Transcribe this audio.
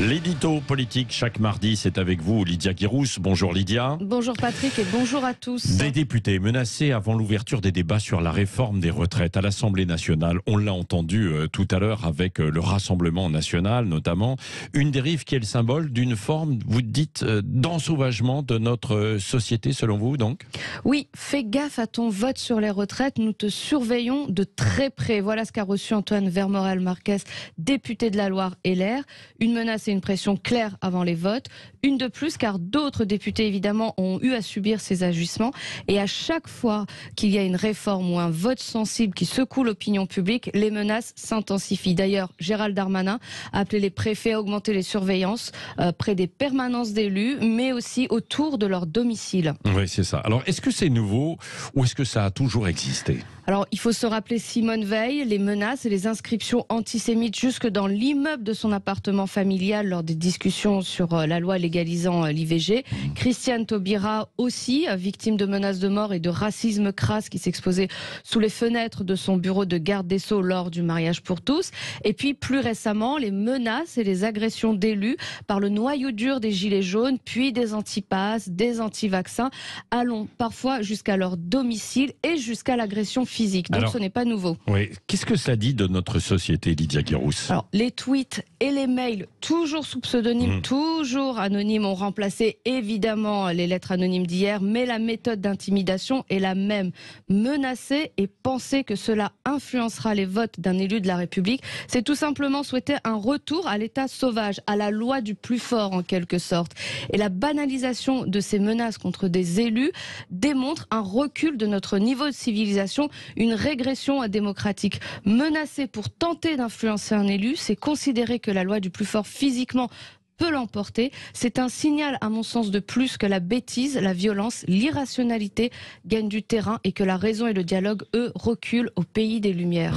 L'édito politique chaque mardi, c'est avec vous Lydia Guirousse. Bonjour Lydia. Bonjour Patrick et bonjour à tous. Des députés menacés avant l'ouverture des débats sur la réforme des retraites à l'Assemblée nationale. On l'a entendu tout à l'heure avec le Rassemblement national notamment. Une dérive qui est le symbole d'une forme, vous dites, d'ensauvagement de notre société selon vous donc? Oui, fais gaffe à ton vote sur les retraites, nous te surveillons de très près. Voilà ce qu'a reçu Antoine Vermorel-Marquez, député de la Loire LR. Une menace et une pression claire avant les votes. Une de plus car d'autres députés évidemment ont eu à subir ces agissements. Et à chaque fois qu'il y a une réforme ou un vote sensible qui secoue l'opinion publique, les menaces s'intensifient. D'ailleurs, Gérald Darmanin a appelé les préfets à augmenter les surveillances près des permanences d'élus, mais aussi autour de leur domicile. Oui, c'est ça. Alors, est-ce que c'est nouveau ou est-ce que ça a toujours existé? Alors, il faut se rappeler Simone Veil, les menaces et les inscriptions antisémites jusque dans l'immeuble de son appartement familial lors des discussions sur la loi légalisant l'IVG. Christiane Taubira aussi, victime de menaces de mort et de racisme crasse qui s'exposait sous les fenêtres de son bureau de garde des Sceaux lors du mariage pour tous. Et puis, plus récemment, les menaces et les agressions d'élus par le noyau dur des Gilets jaunes, puis des antipasses, des anti-vaccins, allons parfois jusqu'à leur domicile et jusqu'à l'agression physique. Donc, ce n'est pas nouveau. Oui. Qu'est-ce que ça dit de notre société, Lydia Guirousse? Alors, les tweets et les mails, toujours sous pseudonyme, toujours anonymes, ont remplacé évidemment les lettres anonymes d'hier, mais la méthode d'intimidation est la même. Menacer et penser que cela influencera les votes d'un élu de la République, c'est tout simplement souhaiter un retour à l'état sauvage, à la loi du plus fort en quelque sorte. Et la banalisation de ces menaces contre des élus démontre un recul de notre niveau de civilisation, une régression démocratique. Menacer pour tenter d'influencer un élu, c'est considérer que la loi du plus fort physiquement peut l'emporter. C'est un signal, à mon sens, de plus que la bêtise, la violence, l'irrationalité gagnent du terrain et que la raison et le dialogue, eux, reculent au pays des Lumières.